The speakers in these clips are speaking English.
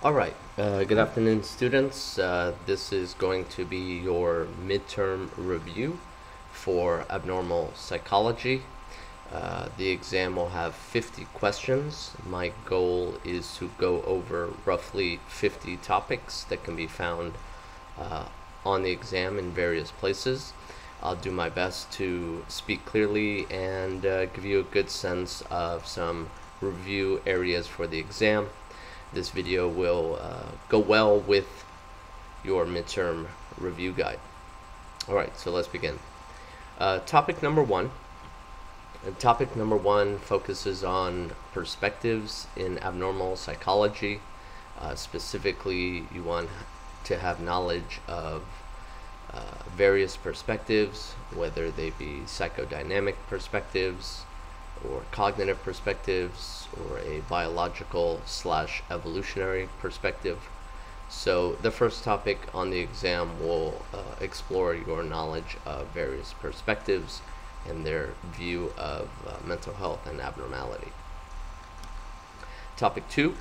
Good afternoon, students. This is going to be your midterm review for abnormal psychology. The exam will have 50 questions. My goal is to go over roughly 50 topics that can be found on the exam in various places. I'll do my best to speak clearly and give you a good sense of some review areas for the exam. This video will go well with your midterm review guide. Alright, so let's begin. Topic number one. Topic number one focuses on perspectives in abnormal psychology. Specifically, you want to have knowledge of various perspectives, whether they be psychodynamic perspectives, or cognitive perspectives, or a biological / evolutionary perspective. So the first topic on the exam will explore your knowledge of various perspectives and their view of mental health and abnormality. Topic two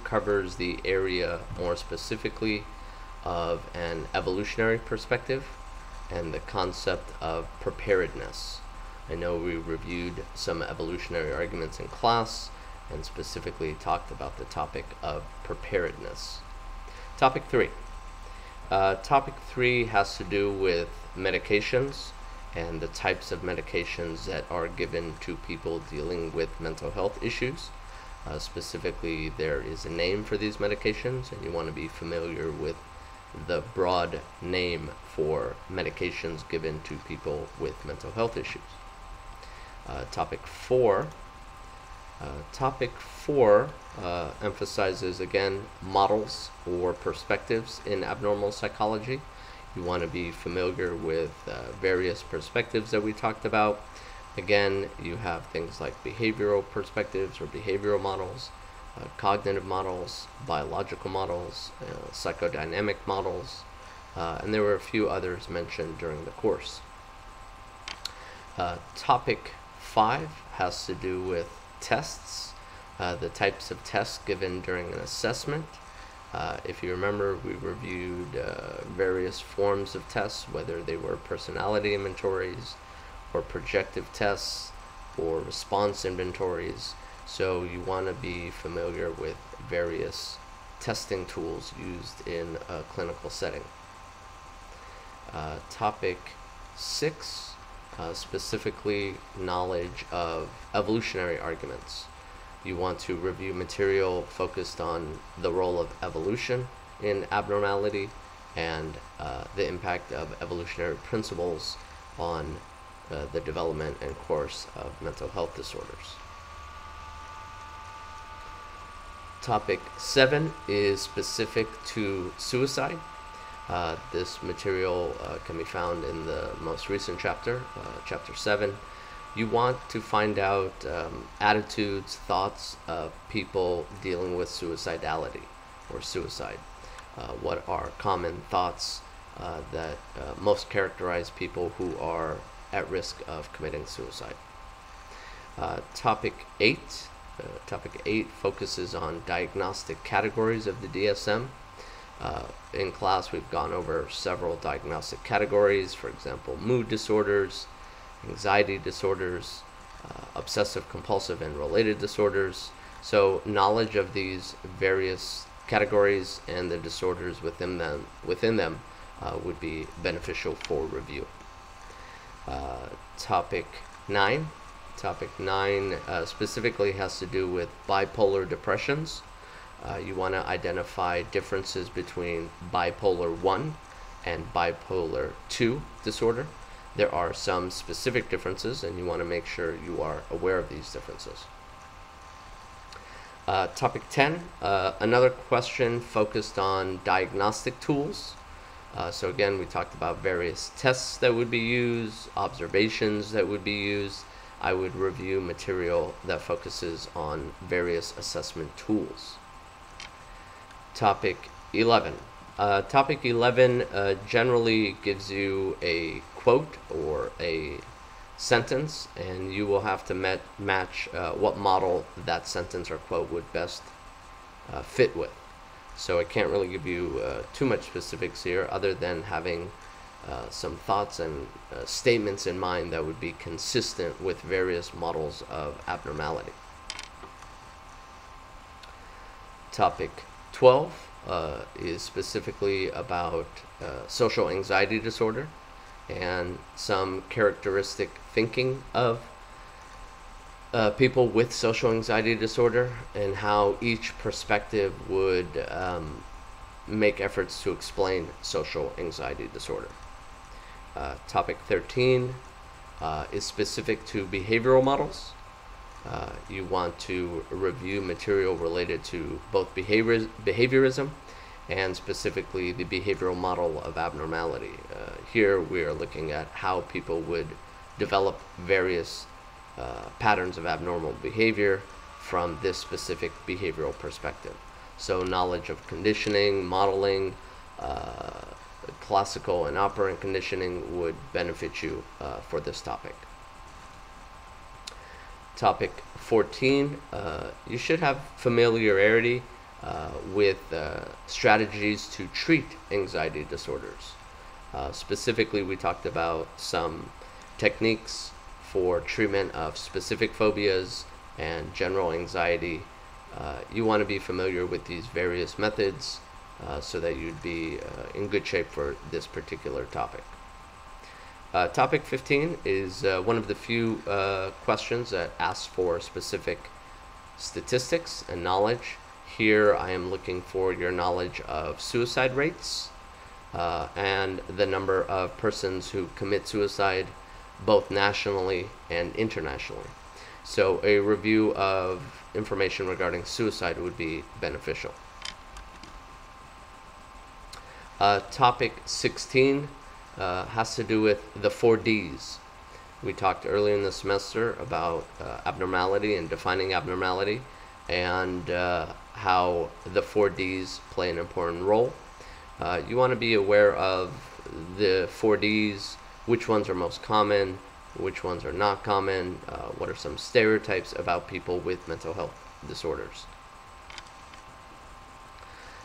covers the area more specifically of an evolutionary perspective and the concept of preparedness. I know we reviewed some evolutionary arguments in class and specifically talked about the topic of preparedness. Topic three has to do with medications and the types of medications that are given to people dealing with mental health issues. Specifically, there is a name for these medications, and you want to be familiar with the broad name for medications given to people with mental health issues. Topic four emphasizes again models or perspectives in abnormal psychology. You want to be familiar with various perspectives that we talked about. Again, you have things like behavioral perspectives or behavioral models, cognitive models, biological models, psychodynamic models, and there were a few others mentioned during the course. Topic 5 has to do with tests, the types of tests given during an assessment. If you remember, we reviewed various forms of tests, whether they were personality inventories or projective tests or response inventories. So you want to be familiar with various testing tools used in a clinical setting. Topic 6, specifically knowledge of evolutionary arguments. You want to review material focused on the role of evolution in abnormality and the impact of evolutionary principles on the development and course of mental health disorders. Topic 7 is specific to suicide. This material can be found in the most recent chapter, chapter 7. You want to find out attitudes, thoughts of people dealing with suicidality or suicide. What are common thoughts that most characterize people who are at risk of committing suicide. Topic 8 focuses on diagnostic categories of the DSM. In class, we've gone over several diagnostic categories, for example, mood disorders, anxiety disorders, obsessive compulsive and related disorders. So knowledge of these various categories and the disorders within them would be beneficial for review. Topic 9 specifically has to do with bipolar depressions. You want to identify differences between bipolar 1 and bipolar 2 disorder. There are some specific differences, and you want to make sure you are aware of these differences. Topic 10, another question focused on diagnostic tools. So again, we talked about various tests that would be used, observations that would be used. I would review material that focuses on various assessment tools. Topic 11. Topic 11 generally gives you a quote or a sentence, and you will have to match what model that sentence or quote would best fit with. So I can't really give you too much specifics here other than having some thoughts and statements in mind that would be consistent with various models of abnormality. Topic 12 is specifically about social anxiety disorder and some characteristic thinking of people with social anxiety disorder and how each perspective would make efforts to explain social anxiety disorder. Topic 13 is specific to behavioral models. You want to review material related to both behaviorism and specifically the behavioral model of abnormality. Here we are looking at how people would develop various patterns of abnormal behavior from this specific behavioral perspective. So knowledge of conditioning, modeling, classical and operant conditioning would benefit you for this topic. Topic 14, you should have familiarity with strategies to treat anxiety disorders. Specifically, we talked about some techniques for treatment of specific phobias and general anxiety. You want to be familiar with these various methods so that you'd be in good shape for this particular topic. Topic 15 is one of the few questions that asks for specific statistics and knowledge. Here I am looking for your knowledge of suicide rates and the number of persons who commit suicide both nationally and internationally. So a review of information regarding suicide would be beneficial. Topic 16 has to do with the 4Ds. We talked earlier in the semester about abnormality and defining abnormality and how the 4Ds play an important role. You want to be aware of the 4Ds, which ones are most common, which ones are not common, what are some stereotypes about people with mental health disorders.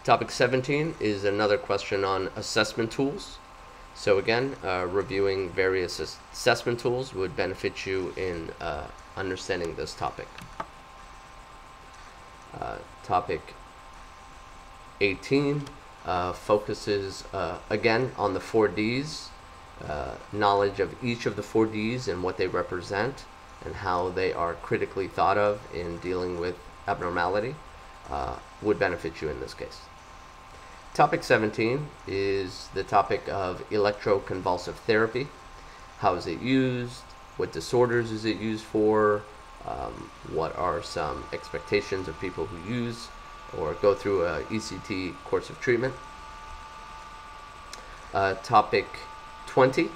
Topic 17 is another question on assessment tools. So again, reviewing various assessment tools would benefit you in understanding this topic. Topic 18 focuses again on the 4Ds, knowledge of each of the 4Ds and what they represent and how they are critically thought of in dealing with abnormality would benefit you in this case. Topic 17 is the topic of electroconvulsive therapy. How is it used? What disorders is it used for? What are some expectations of people who use or go through a ECT course of treatment? Topic 20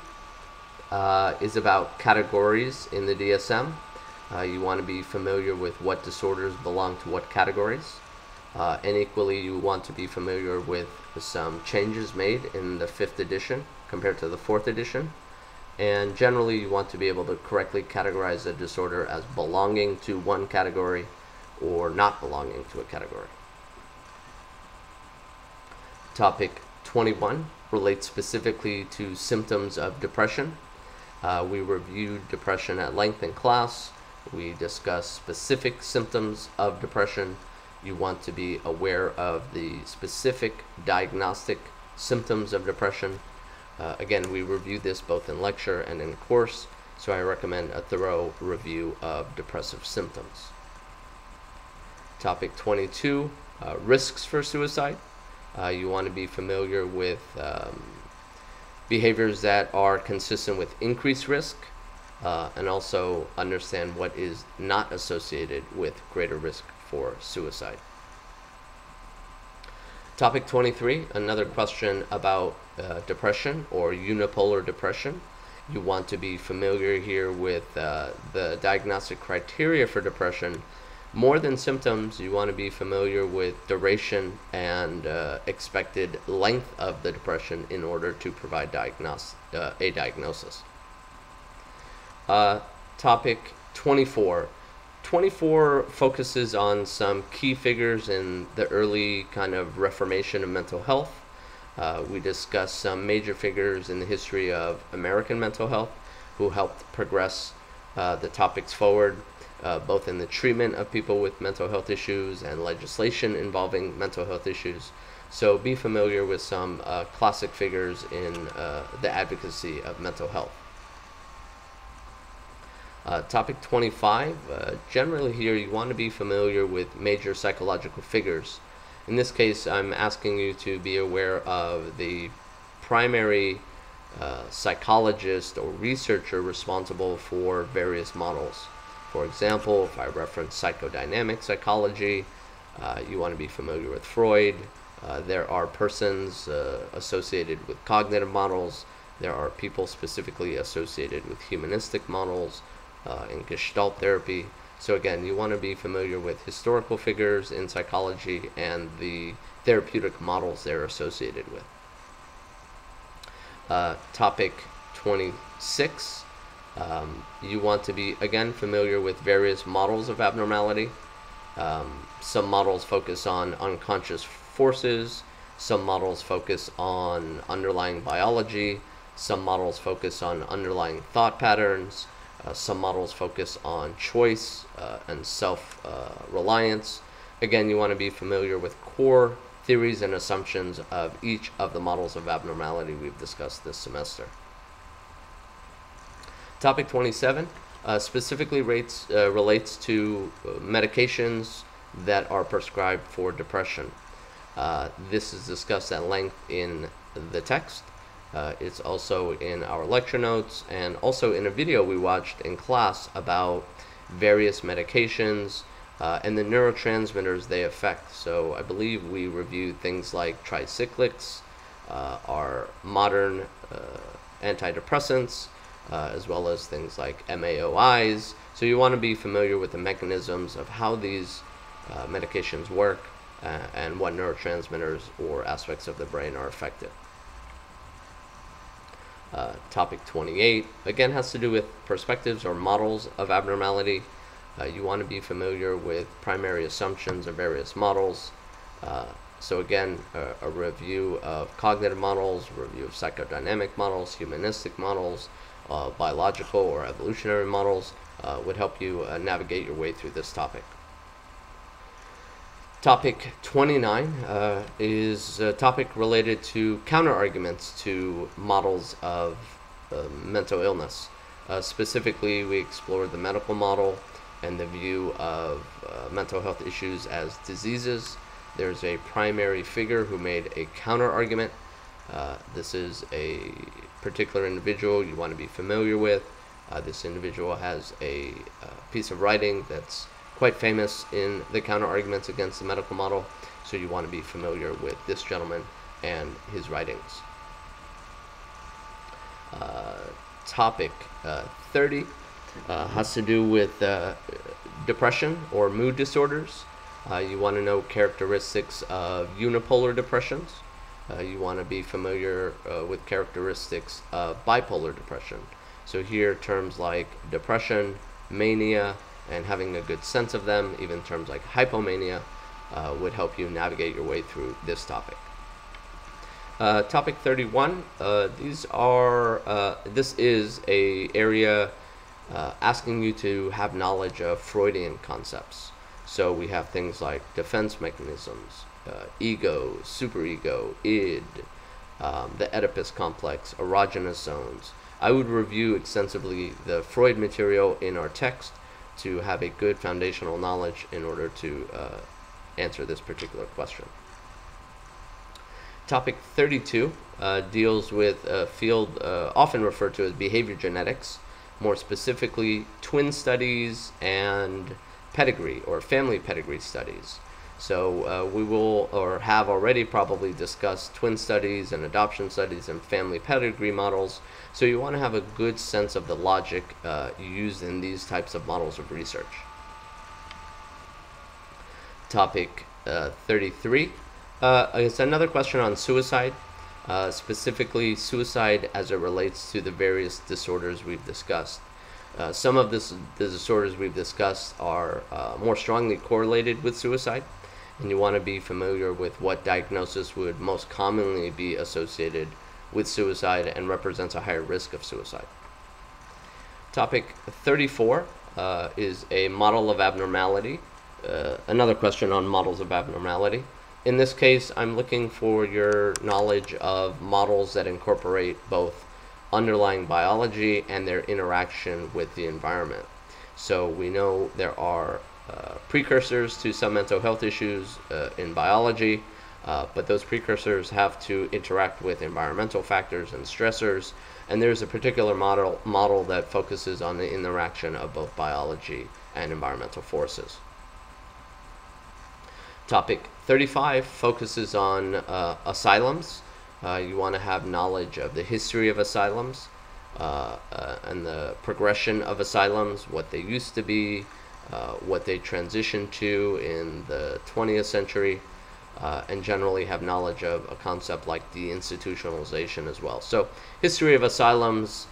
is about categories in the DSM. You want to be familiar with what disorders belong to what categories. And equally, you want to be familiar with some changes made in the 5th edition compared to the 4th edition. And generally, you want to be able to correctly categorize a disorder as belonging to one category or not belonging to a category. Topic 21 relates specifically to symptoms of depression. We reviewed depression at length in class. We discussed specific symptoms of depression. You want to be aware of the specific diagnostic symptoms of depression. Again, we reviewed this both in lecture and in course, so I recommend a thorough review of depressive symptoms. Topic 22, risks for suicide. You want to be familiar with behaviors that are consistent with increased risk and also understand what is not associated with greater risk for suicide. Topic 23, another question about depression or unipolar depression. You want to be familiar here with the diagnostic criteria for depression. More than symptoms, you want to be familiar with duration and expected length of the depression in order to provide a diagnosis. Topic 24, 24 focuses on some key figures in the early kind of reformation of mental health. We discuss some major figures in the history of American mental health who helped progress the topics forward, both in the treatment of people with mental health issues and legislation involving mental health issues. So be familiar with some classic figures in the advocacy of mental health. Topic 25, generally here you want to be familiar with major psychological figures. In this case, I'm asking you to be aware of the primary psychologist or researcher responsible for various models. For example, if I reference psychodynamic psychology, you want to be familiar with Freud. There are persons associated with cognitive models. There are people specifically associated with humanistic models in Gestalt therapy. So again, you want to be familiar with historical figures in psychology and the therapeutic models they're associated with. Topic 26, you want to be, again, familiar with various models of abnormality. Some models focus on unconscious forces, some models focus on underlying biology, some models focus on underlying thought patterns, some models focus on choice and self-reliance. Again, you want to be familiar with core theories and assumptions of each of the models of abnormality we've discussed this semester. Topic 27 specifically relates to medications that are prescribed for depression. This is discussed at length in the text. It's also in our lecture notes and also in a video we watched in class about various medications and the neurotransmitters they affect. So I believe we reviewed things like tricyclics, our modern antidepressants, as well as things like MAOIs. So you want to be familiar with the mechanisms of how these medications work and what neurotransmitters or aspects of the brain are affected. Topic 28, again, has to do with perspectives or models of abnormality. You want to be familiar with primary assumptions of various models. So again, a review of cognitive models, a review of psychodynamic models, humanistic models, biological or evolutionary models would help you navigate your way through this topic. Topic 29 is a topic related to counterarguments to models of mental illness. Specifically, we explored the medical model and the view of mental health issues as diseases. There's a primary figure who made a counterargument. This is a particular individual you want to be familiar with. This individual has a piece of writing that's quite famous in the counter-arguments against the medical model, so you want to be familiar with this gentleman and his writings. Topic 30 has to do with depression or mood disorders. You want to know characteristics of unipolar depressions. You want to be familiar with characteristics of bipolar depression. So here, terms like depression, mania, and having a good sense of them, even terms like hypomania, would help you navigate your way through this topic. Topic 31, this is a area asking you to have knowledge of Freudian concepts. So we have things like defense mechanisms, ego, superego, id, the Oedipus complex, erogenous zones. I would review extensively the Freud material in our text to have a good foundational knowledge in order to answer this particular question. Topic 32 deals with a field often referred to as behavior genetics, more specifically twin studies and pedigree or family pedigree studies. So we will or have already probably discussed twin studies and adoption studies and family pedigree models. So you want to have a good sense of the logic used in these types of models of research. Topic 33 is another question on suicide, specifically suicide as it relates to the various disorders we've discussed. Some of the disorders we've discussed are more strongly correlated with suicide, and you want to be familiar with what diagnosis would most commonly be associated with suicide and represents a higher risk of suicide. Topic 34 is a model of abnormality. Another question on models of abnormality. In this case, I'm looking for your knowledge of models that incorporate both underlying biology and their interaction with the environment. So we know there are precursors to some mental health issues in biology, but those precursors have to interact with environmental factors and stressors, and there's a particular model that focuses on the interaction of both biology and environmental forces. Topic 35 focuses on asylums. You want to have knowledge of the history of asylums and the progression of asylums, what they used to be, what they transitioned to in the 20th century, and generally have knowledge of a concept like deinstitutionalization as well. So history of asylums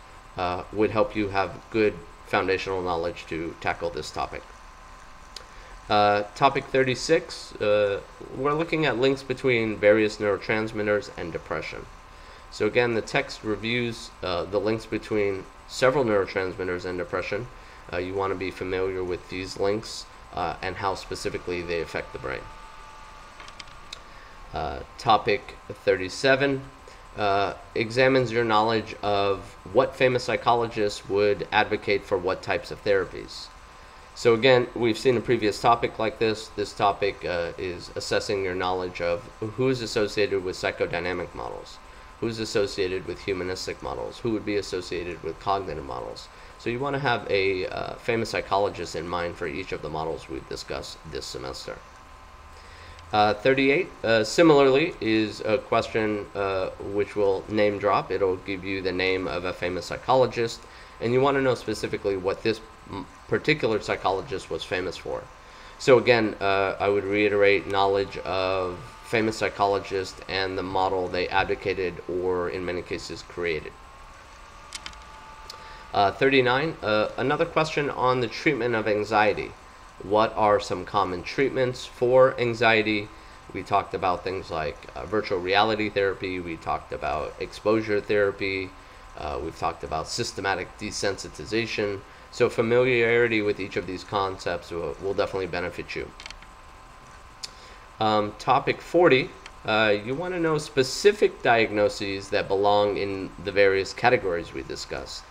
would help you have good foundational knowledge to tackle this topic. Topic 36, we're looking at links between various neurotransmitters and depression. So again, the text reviews the links between several neurotransmitters and depression. You want to be familiar with these links and how specifically they affect the brain. Topic 37 examines your knowledge of what famous psychologists would advocate for what types of therapies. So again, we've seen a previous topic like this. This topic is assessing your knowledge of who is associated with psychodynamic models, who's associated with humanistic models, who would be associated with cognitive models. So you want to have a famous psychologist in mind for each of the models we've discussed this semester. 38, similarly, is a question which will name drop. It'll give you the name of a famous psychologist, and you want to know specifically what this particular psychologist was famous for. So again, I would reiterate knowledge of famous psychologists and the model they advocated or in many cases created. 39, another question on the treatment of anxiety. What are some common treatments for anxiety? We talked about things like virtual reality therapy. We talked about exposure therapy. We've talked about systematic desensitization. So familiarity with each of these concepts will definitely benefit you. Topic 40, you want to know specific diagnoses that belong in the various categories we discussed.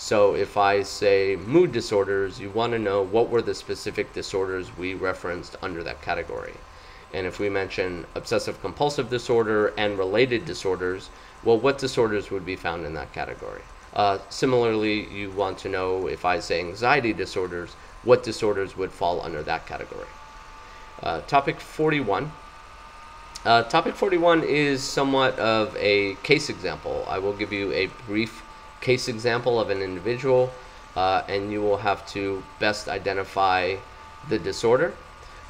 So if I say mood disorders, you want to know what were the specific disorders we referenced under that category. And if we mention obsessive compulsive disorder and related disorders, well, what disorders would be found in that category? Similarly, you want to know if I say anxiety disorders, what disorders would fall under that category. Topic 41. Topic 41 is somewhat of a case example. I will give you a brief case example of an individual, and you will have to best identify the disorder,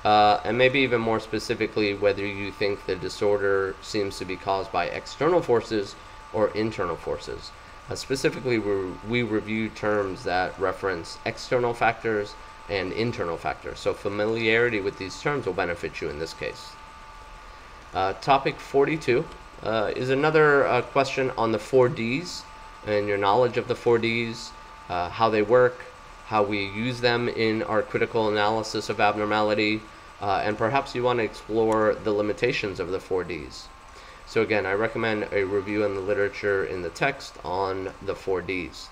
and maybe even more specifically whether you think the disorder seems to be caused by external forces or internal forces. Specifically, we review terms that reference external factors and internal factors, so familiarity with these terms will benefit you in this case. Topic 42 is another question on the 4Ds and your knowledge of the 4Ds, how they work, how we use them in our critical analysis of abnormality, and perhaps you want to explore the limitations of the 4Ds. So again, I recommend a review in the literature in the text on the 4Ds.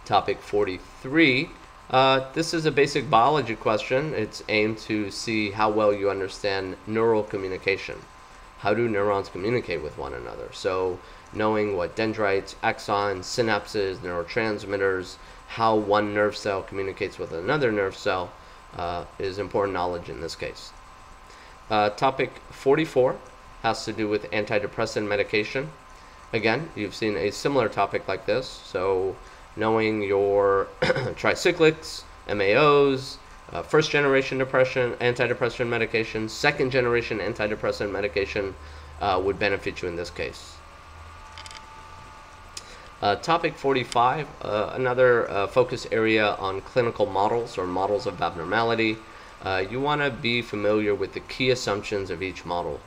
Topic 43, this is a basic biology question. It's aimed to see how well you understand neural communication. How do neurons communicate with one another? So knowing what dendrites, axons, synapses, neurotransmitters, how one nerve cell communicates with another nerve cell is important knowledge in this case. Topic 44 has to do with antidepressant medication. Again, you've seen a similar topic like this, so knowing your tricyclics, MAOs, first generation antidepressant medication, second generation antidepressant medication would benefit you in this case. Topic 45, another focus area on clinical models or models of abnormality. You want to be familiar with the key assumptions of each model.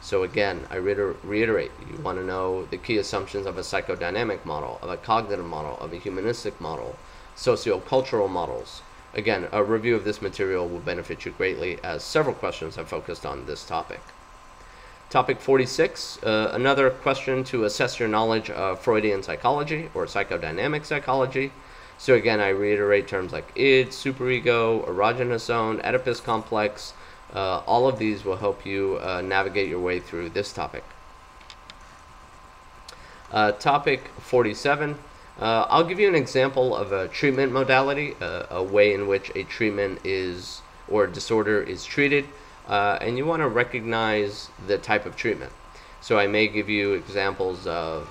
So again, I reiterate, you want to know the key assumptions of a psychodynamic model, of a cognitive model, of a humanistic model, sociocultural models. Again, a review of this material will benefit you greatly, as several questions have focused on this topic. Topic 46, another question to assess your knowledge of Freudian psychology or psychodynamic psychology. So again, I reiterate terms like id, superego, erogenous zone, Oedipus complex. All of these will help you navigate your way through this topic. Topic 47, I'll give you an example of a treatment modality, a way in which a treatment is or disorder is treated. And you want to recognize the type of treatment. So I may give you examples of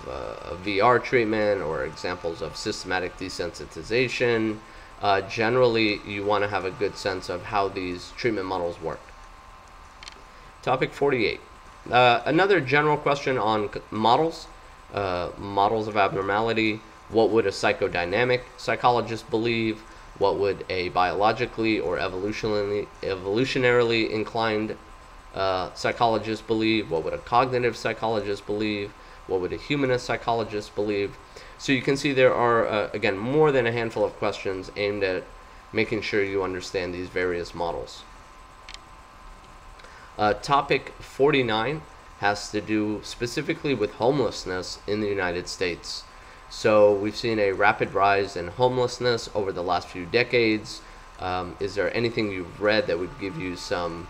VR treatment or examples of systematic desensitization. Generally, you want to have a good sense of how these treatment models work. Topic 48. Another general question on models, models of abnormality. What would a psychodynamic psychologist believe? What would a biologically or evolutionarily inclined psychologist believe? What would a cognitive psychologist believe? What would a humanist psychologist believe? So you can see there are, again, more than a handful of questions aimed at making sure you understand these various models. Topic 49 has to do specifically with homelessness in the United States. So we've seen a rapid rise in homelessness over the last few decades. Is there anything you've read that would give you some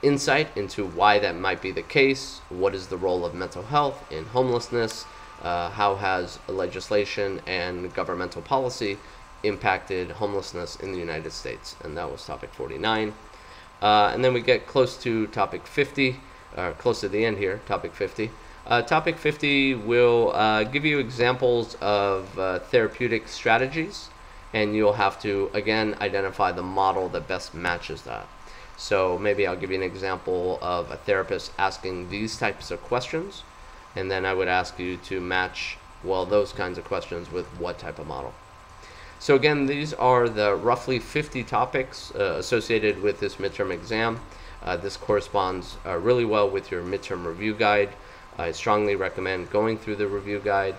insight into why that might be the case? What is the role of mental health in homelessness? How has legislation and governmental policy impacted homelessness in the United States? And that was topic 49. And then we get close to topic 50, close to the end here, topic 50. Topic 50 will give you examples of therapeutic strategies, and you'll have to, again, identify the model that best matches that. So maybe I'll give you an example of a therapist asking these types of questions, and then I would ask you to match, well, those kinds of questions with what type of model. So again, these are the roughly 50 topics associated with this midterm exam. This corresponds really well with your midterm review guide. I strongly recommend going through the review guide.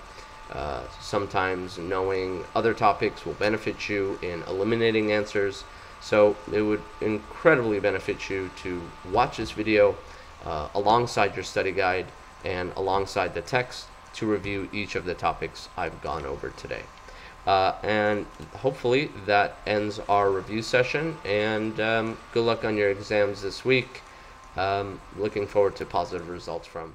Sometimes knowing other topics will benefit you in eliminating answers. So it would incredibly benefit you to watch this video alongside your study guide and alongside the text to review each of the topics I've gone over today. And hopefully that ends our review session, and good luck on your exams this week. Looking forward to positive results from